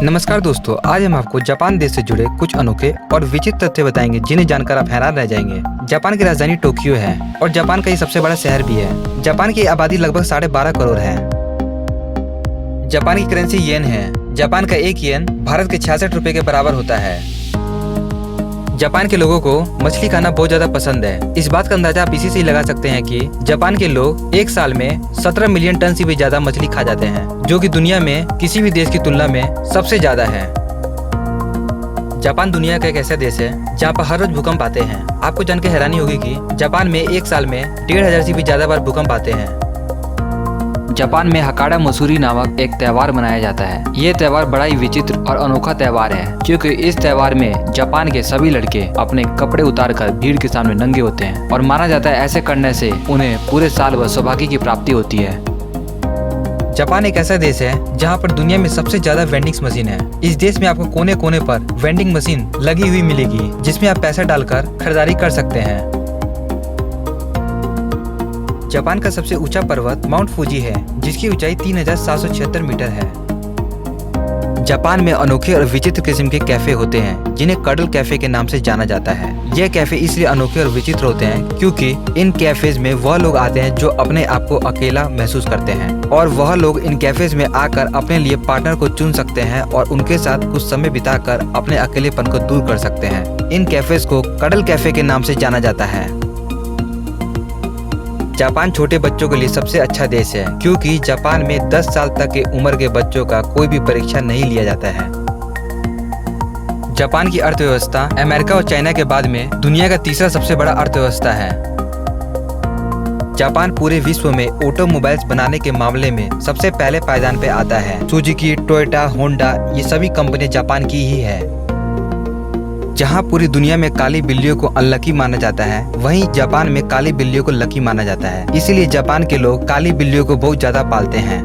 नमस्कार दोस्तों, आज हम आपको जापान देश से जुड़े कुछ अनोखे और विचित्र तथ्य बताएंगे जिन्हें जानकर आप हैरान रह जाएंगे। जापान की राजधानी टोक्यो है और जापान का ये सबसे बड़ा शहर भी है। जापान की आबादी लगभग 12.5 करोड़ है। जापान की करेंसी येन है। जापान का एक येन भारत के 66 रुपए के बराबर होता है। जापान के लोगों को मछली खाना बहुत ज्यादा पसंद है। इस बात का अंदाजा आप इसी से ही लगा सकते हैं कि जापान के लोग एक साल में 17 मिलियन टन से भी ज्यादा मछली खा जाते हैं, जो कि दुनिया में किसी भी देश की तुलना में सबसे ज्यादा है। जापान दुनिया का एक ऐसा देश है जहाँ पर हर रोज भूकंप आते हैं। आपको जानकर हैरानी होगी कि जापान में एक साल में 1500 से भी ज्यादा बार भूकंप आते हैं। जापान में हकाड़ा मसूरी नामक एक त्योहार मनाया जाता है। ये त्योहार बड़ा ही विचित्र और अनोखा त्योहार है, क्योंकि इस त्योहार में जापान के सभी लड़के अपने कपड़े उतारकर भीड़ के सामने नंगे होते हैं और माना जाता है ऐसे करने से उन्हें पूरे साल भर सौभाग्य की प्राप्ति होती है। जापान एक ऐसा देश है जहाँ पर दुनिया में सबसे ज्यादा वेंडिंग मशीन है। इस देश में आपको कोने कोने पर वेंडिंग मशीन लगी हुई मिलेगी, जिसमें आप पैसा डालकर खरीदारी कर सकते हैं। जापान का सबसे ऊंचा पर्वत माउंट फूजी है, जिसकी ऊंचाई 3776 मीटर है। जापान में अनोखे और विचित्र किस्म के कैफे होते हैं, जिन्हें कडल कैफे के नाम से जाना जाता है। यह कैफे इसलिए अनोखे और विचित्र होते हैं क्योंकि इन कैफेज में वह लोग आते हैं जो अपने आप को अकेला महसूस करते हैं, और वह लोग इन कैफेज में आकर अपने लिए पार्टनर को चुन सकते हैं और उनके साथ कुछ समय बिताकर अपने अकेलेपन को दूर कर सकते हैं। इन कैफेज को कडल कैफे के नाम से जाना जाता है। जापान छोटे बच्चों के लिए सबसे अच्छा देश है, क्योंकि जापान में 10 साल तक की उम्र के बच्चों का कोई भी परीक्षा नहीं लिया जाता है। जापान की अर्थव्यवस्था अमेरिका और चाइना के बाद में दुनिया का तीसरा सबसे बड़ा अर्थव्यवस्था है। जापान पूरे विश्व में ऑटोमोबाइल्स बनाने के मामले में सबसे पहले पायदान पे आता है। सुजुकी, टोयोटा, होंडा ये सभी कंपनियां जापान की ही है। जहां पूरी दुनिया में काली बिल्लियों को अनलकी माना जाता है, वहीं जापान में काली बिल्लियों को लकी माना जाता है। इसीलिए जापान के लोग काली बिल्लियों को बहुत ज्यादा पालते हैं।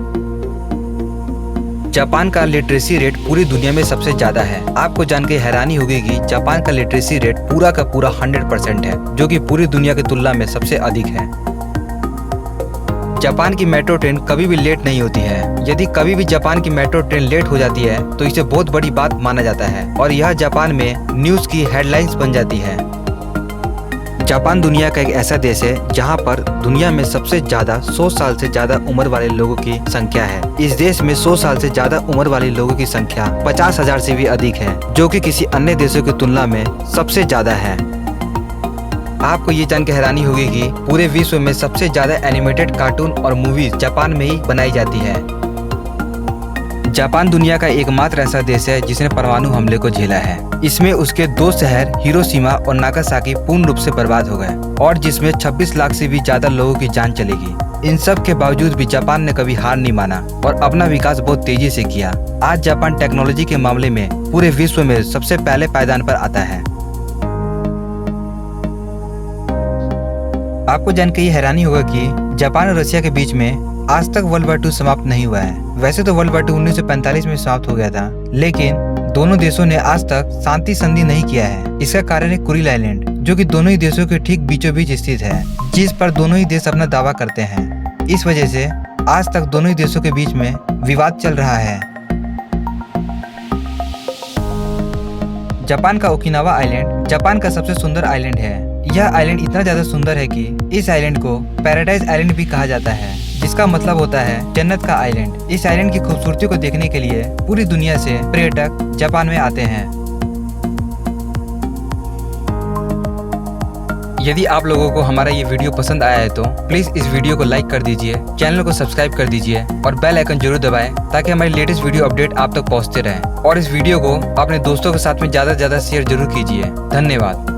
जापान का लिटरेसी रेट पूरी दुनिया में सबसे ज्यादा है। आपको जानकर हैरानी होगी कि जापान का लिटरेसी रेट पूरा का पूरा 100% है, जो कि पूरी दुनिया की तुलना में सबसे अधिक है। जापान की मेट्रो ट्रेन कभी भी लेट नहीं होती है। यदि कभी भी जापान की मेट्रो ट्रेन लेट हो जाती है तो इसे बहुत बड़ी बात माना जाता है और यह जापान में न्यूज की हेडलाइंस बन जाती है। जापान दुनिया का एक ऐसा देश है जहां पर दुनिया में सबसे ज्यादा 100 साल से ज्यादा उम्र वाले लोगों की संख्या है। इस देश में 100 साल से ज्यादा उम्र वाले लोगों की संख्या 50,000 से भी अधिक है, जो कि किसी अन्य देशों की तुलना में सबसे ज्यादा है। आपको ये जानकर हैरानी होगी कि पूरे विश्व में सबसे ज्यादा एनिमेटेड कार्टून और मूवीज जापान में ही बनाई जाती है। जापान दुनिया का एकमात्र ऐसा देश है जिसने परमाणु हमले को झेला है। इसमें उसके 2 शहर हिरोशिमा और नागासाकी पूर्ण रूप से बर्बाद हो गए और जिसमें 26 लाख से भी ज्यादा लोगों की जान चली गई। इन सब के बावजूद भी जापान ने कभी हार नहीं माना और अपना विकास बहुत तेजी से किया। आज जापान टेक्नोलॉजी के मामले में पूरे विश्व में सबसे पहले पायदान पर आता है। आपको जानकर ये हैरानी होगा कि जापान और रशिया के बीच में आज तक वर्ल्ड वॉर 2 समाप्त नहीं हुआ है। वैसे तो वर्ल्ड वॉर 2 1945 में समाप्त हो गया था, लेकिन दोनों देशों ने आज तक शांति संधि नहीं किया है। इसका कारण है कुरिल आइलैंड, जो कि दोनों ही देशों के ठीक बीचों बीच स्थित है, जिस पर दोनों ही देश अपना दावा करते हैं। इस वजह से आज तक दोनों ही देशों के बीच में विवाद चल रहा है। जापान का ओकिनावा आइलैंड जापान का सबसे सुंदर आइलैंड है। यह आइलैंड इतना ज्यादा सुंदर है कि इस आइलैंड को पैराडाइज आइलैंड भी कहा जाता है, जिसका मतलब होता है जन्नत का आइलैंड। इस आइलैंड की खूबसूरती को देखने के लिए पूरी दुनिया से पर्यटक जापान में आते हैं। यदि आप लोगों को हमारा ये वीडियो पसंद आया है तो प्लीज इस वीडियो को लाइक कर दीजिए, चैनल को सब्सक्राइब कर दीजिए और बेल आइकन जरूर दबाएं ताकि हमारी लेटेस्ट वीडियो अपडेट आप तक पहुंचते रहे। और इस वीडियो को अपने दोस्तों के साथ में ज्यादा से ज्यादा शेयर जरूर कीजिए। धन्यवाद।